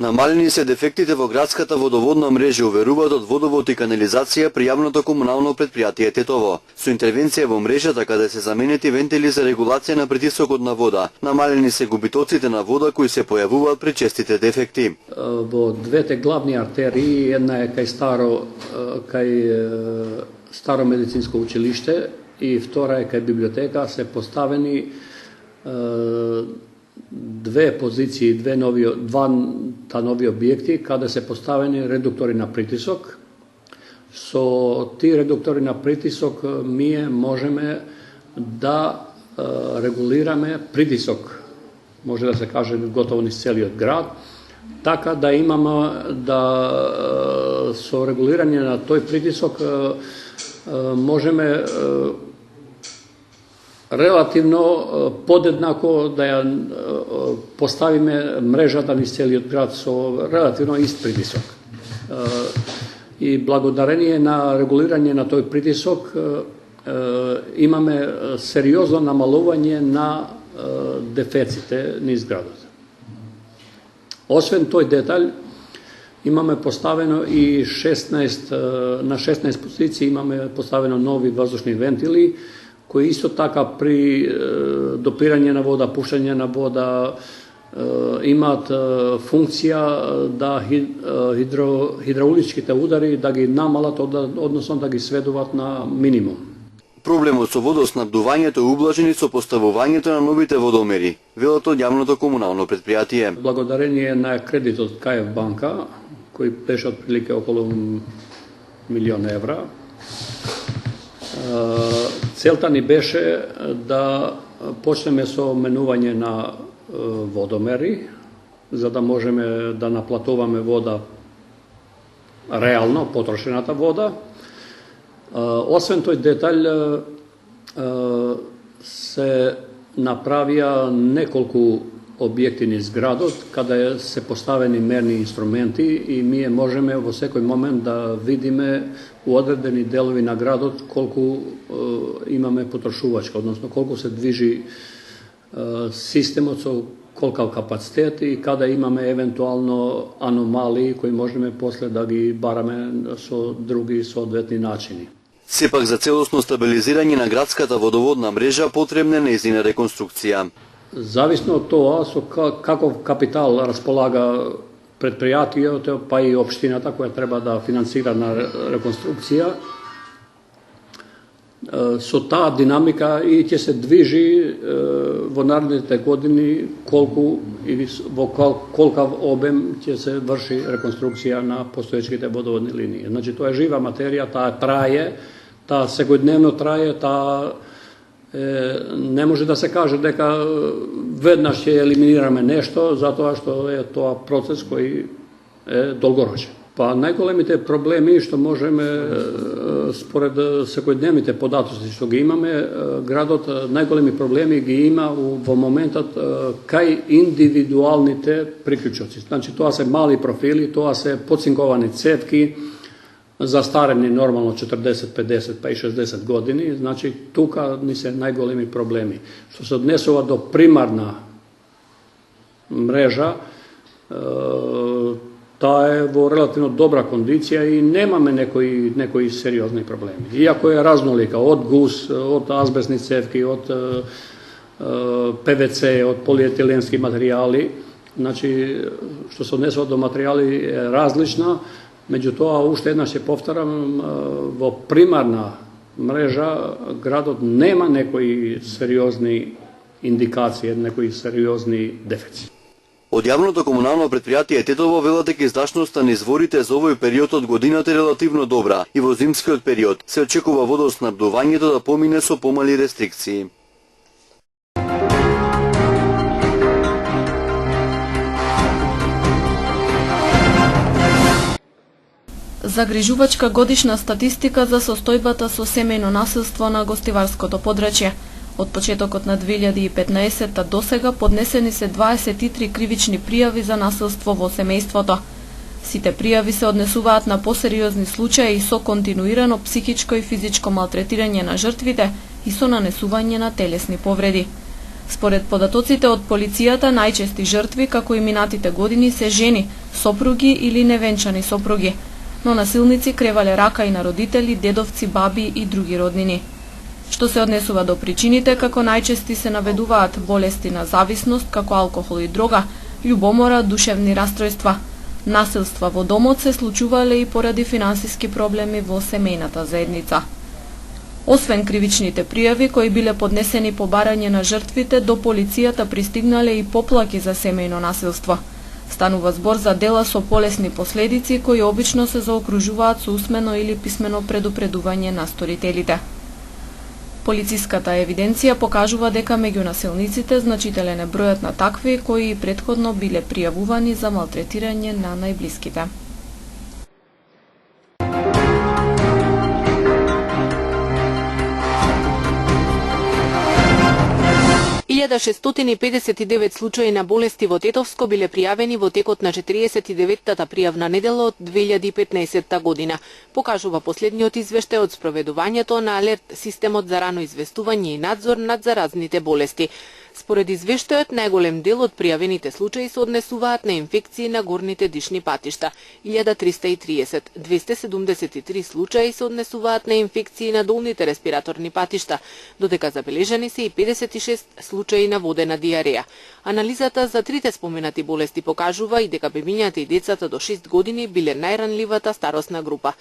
Намалени се дефектите во градската водоводна мрежа, уверуваат од Водовод и канализација при јавното комунално предпријатие Тетово. Со интервенција во мрежата каде се заменети вентили за регулација на притисокот на вода, намалени се губитоците на вода кои се појавуваат при честите дефекти. Во двете главни артерии, една е кај Старо медицинско училиште и втора е кај библиотека, се поставени две позиции, два нови објекти каде се поставени редуктори на притисок. Со тие редуктори на притисок ние можеме да регулираме притисок, може да се каже готово низ целиот град, така да имаме со регулирање на тој притисок можеме релативно подеднакво да ја поставиме мрежата низ целиот град со релативно ист притисок. И благодарение на регулирање на тој притисок имаме сериозно намалување на дефеците низ градот. Освен тој детаљ, имаме поставено и на 16 позиции имаме поставено нови воздушни вентили, кои исто така при допирање на вода, пуштање на вода имаат функција да хидрауличките удари да ги намалат, односно да ги сведуваат на минимум. Проблемот со водоснабдувањето е ублажен со поставувањето на новите водомери, велат од јавното комунално предпријатие. Благодарение на кредитот КФ банка, кој беше отприлике околу 1 милион евра, целта ни беше да почнеме со менување на водомери, за да можеме да наплатуваме вода реално, потрошената вода. Освен тој детаљ, се направија неколку објекти низ градот, каде се поставени мерни инструменти и ние можеме во секој момент да видиме у одредени делови на градот колку имаме потрошувачка, односно колку се движи системот со колкав капацитет и каде имаме евентуално аномалии кои можеме после да ги бараме со други соодветни начини. Сепак за целосно стабилизирање на градската водоводна мрежа потребна нејзина реконструкција. Зависно од тоа со каков капитал располага предпријатието, па и општината која треба да финансира на реконструкција, со таа динамика и ќе се движи во наредните години колку или во колкав обем ќе се врши реконструкција на постоечките водоводни линии. Значи тоа е жива материја, таа трае, таа секојдневно трае, таа не може да се каже дека веднаш ќе елиминираме нешто, затоа што е тоа процес кој е долгорочен. Па најголемите проблеми што можеме, според секојдневните податоци што ги имаме, градот најголеми проблеми ги има во моментот кај индивидуалните приклучоци. Значи тоа се мали профили, тоа се подцинковани цевки, застарени нормално 40, 50 па и 60 години, значи тука ни се најголеми проблеми. Што се однесува до примарна мрежа, таа е во релативно добра кондиција и немаме некои сериозни проблеми. Иако е разнолика, од гус, од азбестни цевки, од ПВЦ, од полиетиленски материјали, значи што се однесува до материјали е различна. Меѓутоа, уште еднаш ќе повторам, во примарна мрежа градот нема некои сериозни индикации, некои сериозни дефицити. Од јавното комунално предпријатие Тетово велат дека издашноста низ изворите за овој период од годината е релативно добра и во зимскиот период се очекува водоснабдувањето да помине со помали рестрикции. Загрижувачка годишна статистика за состојбата со семејно насилство на гостиварското подрачје. Од почетокот на 2015 до сега поднесени се 23 кривични пријави за насилство во семејството. Сите пријави се однесуваат на посериозни случаи со континуирано психичко и физичко малтретирање на жртвите и со нанесување на телесни повреди. Според податоците од полицијата, најчести жртви, како и минатите години, се жени, сопруги или невенчани сопруги, но насилници кревале рака и на родители, дедовци, баби и други роднини. Што се однесува до причините, како најчести се наведуваат болести на зависност, како алкохол и дрога, љубомора, душевни расстройства. Насилства во домот се случувале и поради финансиски проблеми во семејната заедница. Освен кривичните пријави кои биле поднесени по барање на жртвите, до полицијата пристигнале и поплаки за семејно насилство. Станува збор за дела со полесни последици кои обично се заокружуваат со усмено или писмено предупредување на сторителите. Полициската евиденција покажува дека меѓу насилниците значителен е бројот на такви кои претходно биле пријавувани за малтретирање на најблиските. 1659 случаи на болести во Тетовско биле пријавени во текот на 49-та пријавна недела од 2015 година, покажува последниот извештај од спроведувањето на алерт системот за рано известување и надзор над заразните болести. Според извештајот, најголем дел од пријавените случаи се однесуваат на инфекции на горните дишни патишта, 1330, 273 случаи се однесуваат на инфекции на долните респираторни патишта, додека забележани се и 56 случаи на водена диареја. Анализата за трите споменати болести покажува и дека бебињата и децата до 6 години биле најранливата старосна група.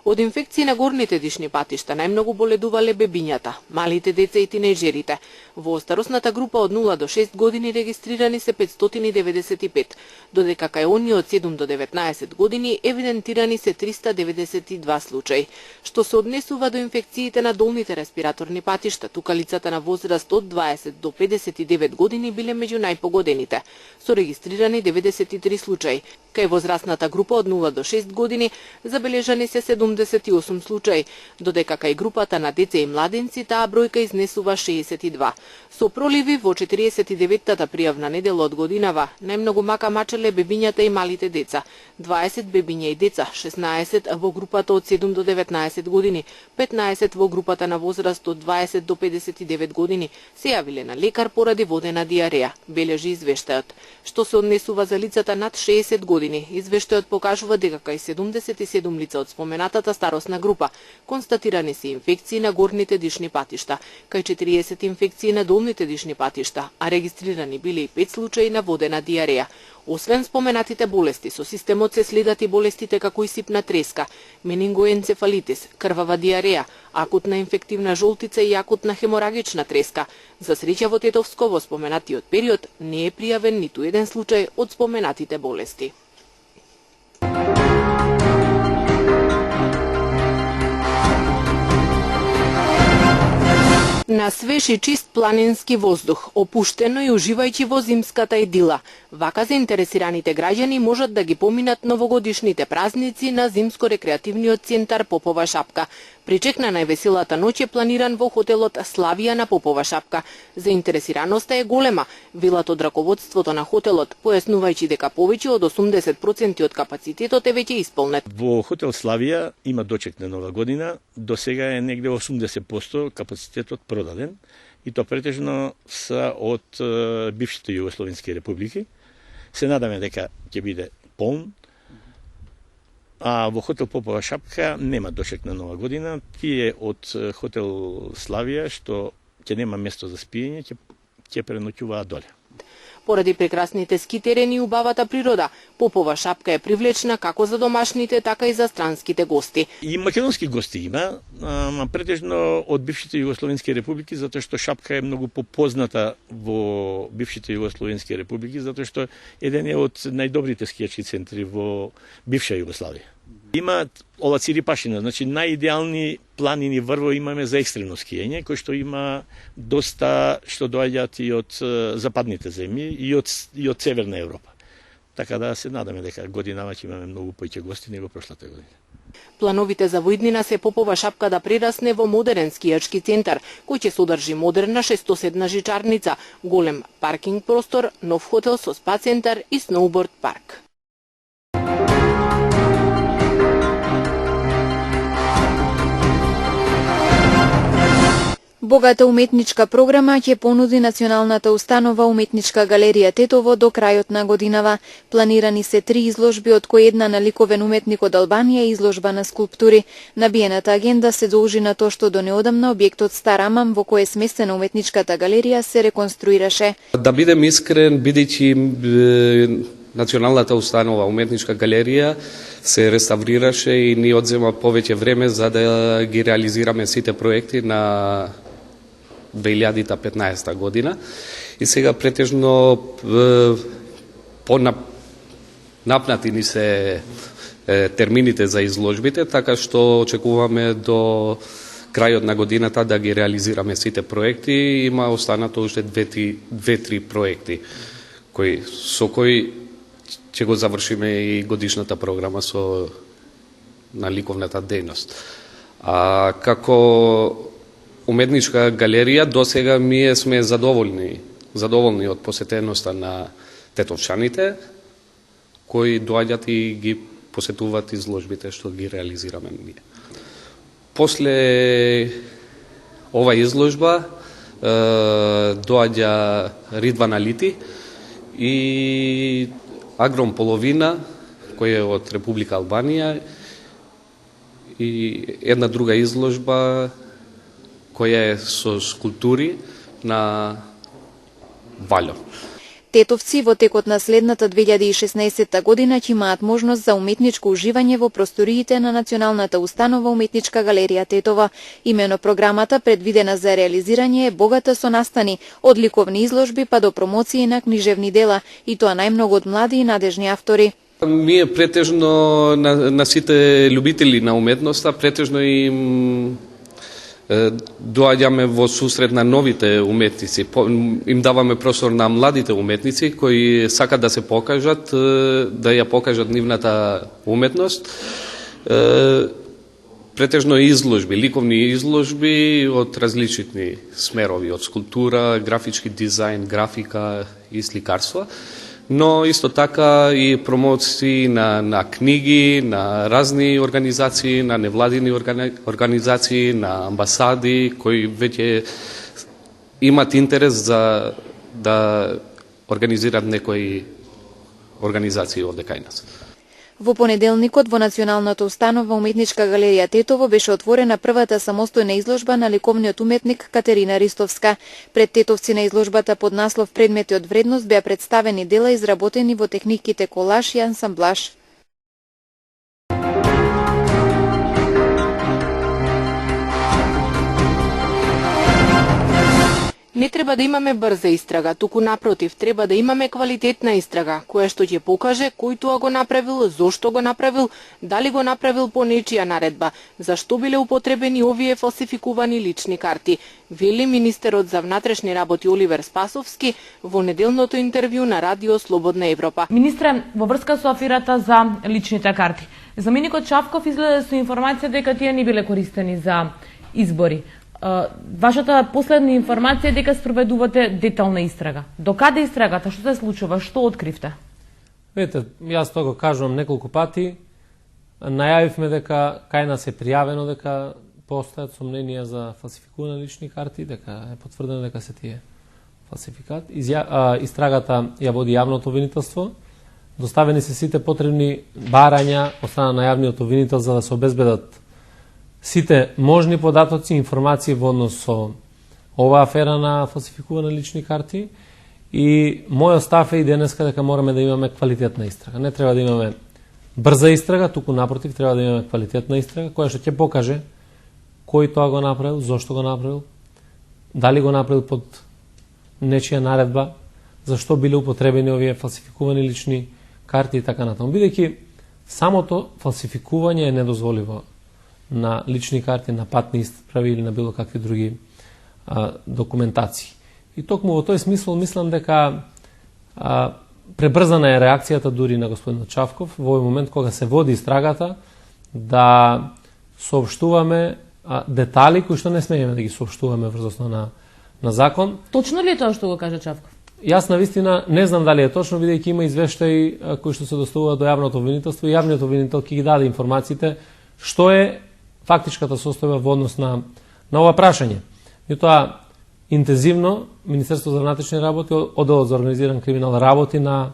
Од инфекции на горните дишни патишта најмногу боледувале бебињата, малите деца и тинејџерите. Во старосната група од 0 до 6 години регистрирани се 595, додека кај оние од 7 до 19 години евидентирани се 392 случаи. Што се однесува до инфекциите на долните респираторни патишта, тука лицата на возраст од 20 до 59 години биле меѓу најпогодените, со регистрирани 93 случаи. Кај возрастната група од 0 до 6 години забележани се 78 случаи, додека кај групата на деца и младенци таа бројка изнесува 62. Со проливи во 49-та пријавна недела од годинава, најмногу мака мачеле бебињата и малите деца. 20 бебиња и деца, 16 во групата од 7 до 19 години, 15 во групата на возраст од 20 до 59 години се јавиле на лекар поради водена диареја, бележи извештајот. Што се однесува за лицата над 60 години, извештајот покажува дека кај 77 лица од споменатата старосна група констатирани се инфекции на горните дишни патишта, кај 40 инфекции на долните дишни патишта, а регистрирани биле и 5 случаи на водена диареја. Освен споменатите болести, со системот се следат и болестите како и сипна треска, менингоенцефалитис, крвава диареја, акутна инфективна жолтица и акутна хеморагична треска. За среќа во Тетовско во споменатиот период не е пријавен ниту еден случај од споменатите болести. На свеж и чист планински воздух, опуштено и уживајќи во зимската идила. Вака заинтересираните граѓани можат да ги поминат новогодишните празници на зимско-рекреативниот центар Попова шапка. Причек на највеселата ноќ е планиран во хотелот Славија на Попова шапка. Заинтересираноста е голема, велат од раководството на хотелот, појаснувајќи дека повеќе од 80% од капацитетот е веќе исполнет. Во хотел Славија има дочек на нова година, до сега е негде 80% капацитетот продаден, и то претежно са од бившите југословенски републики. Се надаме дека ќе биде полн. А во хотел Попова шапка нема дошек на нова година. Тие од хотел Славија што ќе нема место за спиење, ќе преноќуваат доле. Поради прекрасните ски терени и убавата природа, Попова шапка е привлечна како за домашните, така и за странските гости. И македонски гости има, претежно од бившите југословенски републики, затоа што шапка е многу попозната во бившите југословенски републики, затоа што еден е од најдобрите скијачки центри во бивша Југославија. Има ова Цирипашина, значи најидеални планини врво имаме за екстремно скијање, кој што има доста што доаѓаат и од западните земји и од Северна Европа. Така да се надаме дека годинава ќе имаме многу поиќе гости него прошлата година. Плановите за воиднина се Попова шапка да прерасне во модерен скијачки центар, кој ќе содржи модерна шестоседна жичарница, голем паркинг простор, нов хотел со спа центар и сноуборд парк. Богата уметничка програма ќе понуди Националната установа Уметничка галерија Тетово до крајот на годинава. Планирани се 3 изложби, од кои една на ликовен уметник од Албанија и изложба на скулптури. Набиената агенда се должи на тоа што до неодамна објектот Стар Амам, во кој е сместена уметничката галерија, се реконструираше. Да бидем искрен, бидејќи Националната установа Уметничка галерија се реставрираше и ни одзема повеќе време за да ги реализираме сите проекти на 2015 година. И сега претежно напнати ни се термините за изложбите, така што очекуваме до крајот на годината да ги реализираме сите проекти. Има останато уште 2-3 проекти со кои ќе го завршиме и годишната програма на ликовната дејност. Како уметничка галерија досега ние сме задоволни од посетеноста на тетовчаните, кои доаѓаат и ги посетуваат изложбите што ги реализираме ние. После ова изложба доаѓа Ридван Алити и Агром Половина, кој е од Република Албанија, и една друга изложба која е со скулптури на Валјо. Тетовци во текот на следната 2016 година ќе имаат можност за уметничко уживање во просториите на Националната установа Уметничка галерија Тетова. Имено програмата, предвидена за реализирање, е богата со настани, од ликовни изложби па до промоции на книжевни дела, и тоа најмногу од млади и надежни автори. Ние претежно на сите љубители на уметноста, претежно им доаѓаме во сусрет на новите уметници, им даваме простор на младите уметници кои сакат да се покажат, да ја покажат нивната уметност. Претежно изложби, ликовни изложби од различни смерови, од скулптура, графички дизајн, графика и сликарство, но исто така и промоции на книги, на разни организации, на невладини организации, на амбасади кои веќе имат интерес за да организираат некои организации овде кај нас. Во понеделникот во Националната установа Уметничка галерија Тетово беше отворена првата самостојна изложба на ликовниот уметник Катерина Ристовска. Пред тетовци на изложбата под наслов Предмети од вредност беа представени дела изработени во техниките колаж и ансамблаж. Не треба да имаме брза истрага, туку напротив, треба да имаме квалитетна истрага, која што ќе покаже кој тоа го направил, зошто го направил, дали го направил по нечија наредба, зашто биле употребени овие фалсификувани лични карти, вели министерот за внатрешни работи Оливер Спасовски во неделното интервју на Радио Слободна Европа. Министре, во врска со аферата за личните карти, заменикот Чавков изгледа со информација дека тие не биле користени за избори. Вашата последна информација е дека спроведувате детална истрага. До каде истрагата? Што се случува? Што откривте? Видите, јас тоа го кажувам неколку пати. Најавивме дека кај нас е пријавено дека постојат сомненија за фалсификувани лични карти, дека е потврдено дека се тие фалсификат. Истрагата ја води јавното обвинителство. Доставени се сите потребни барања од страна на јавниот обвинител за да се обезбедат сите можни податоци и информации во однос со оваа афера на фалсификувани лични карти, и мојот став е и денеска дека мораме да имаме квалитетна истрага. Не треба да имаме брза истрага, туку напротив треба да имаме квалитетна истрага која што ќе покаже кој тоа го направил, зошто го направил, дали го направил под нечија наредба, зашто биле употребени овие фалсификувани лични карти и така натаму. Бидејќи самото фалсификување е недозволиво на лични карти, на патни исправи или на било какви други документации. И токму во тој смисол мислам дека пребрзана е реакцијата дури на господинот Чавков во овој момент кога се води истрагата да соопштуваме детали кои што не смееме да ги соопштуваме врз основа на закон. Точно ли е тоа што го кажа Чавков? Јас навистина не знам дали е точно, бидејќи има извештаи кои што се доставуваат до јавното обвинителство и јавниот обвинител ќе ги даде информациите што е фактичката состојба во однос на ова прашање. Меѓутоа, интензивно Министерството за внатрешни работи, одделот за организиран криминал работи на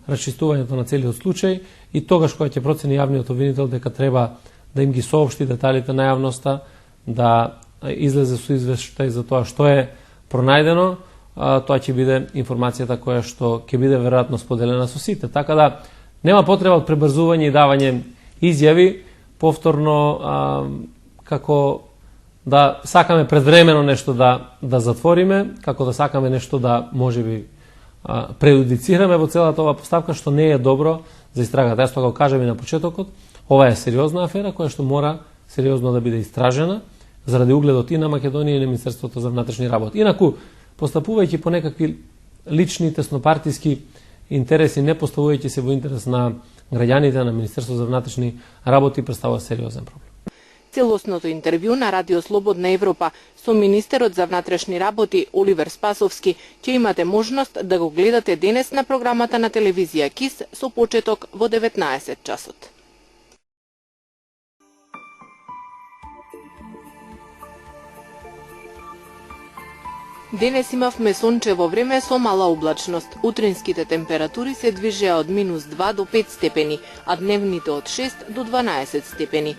расчистувањето на целиот случај и тогаш кога ќе процени јавниот обвинител дека треба да им ги соопшти деталите на јавноста, да излезе со извештај за тоа што е пронајдено, тоа ќе биде информацијата која што ќе биде веројатно споделена со сите. Така да нема потреба од пребрзување и давање изјави, повторно како да сакаме предвремено нешто да затвориме, како да сакаме нешто да можеби преюдицираме во целата оваа поставка, што не е добро за истрагата. Јас тоа го кажам и на почетокот, ова е сериозна афера која што мора сериозно да биде истражена заради угледот и на Македонија и на Министерството за внатрешни работи. Инаку, постапувајќи по некакви лични теснопартиски интереси, не поставувајќи се во интерес на граѓаните, на Министерството за внатрешни работи, представува сериозен проблем. Целосното интервју на Радио Слободна Европа со министерот за внатрешни работи Оливер Спасовски ќе имате можност да го гледате денес на програмата на телевизија КИС со почеток во 19 часот. Денес имавме сончево време со мала облачност. Утринските температури се движеа од -2 до 5 степени, а дневните од 6 до 12 степени.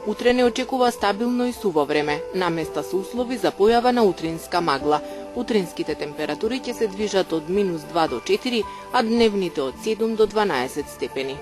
Утре не очекува стабилно и суво време, наместа со услови за појава на утринска магла. Утринските температури ќе се движат од -2 до 4, а дневните од 7 до 12 степени.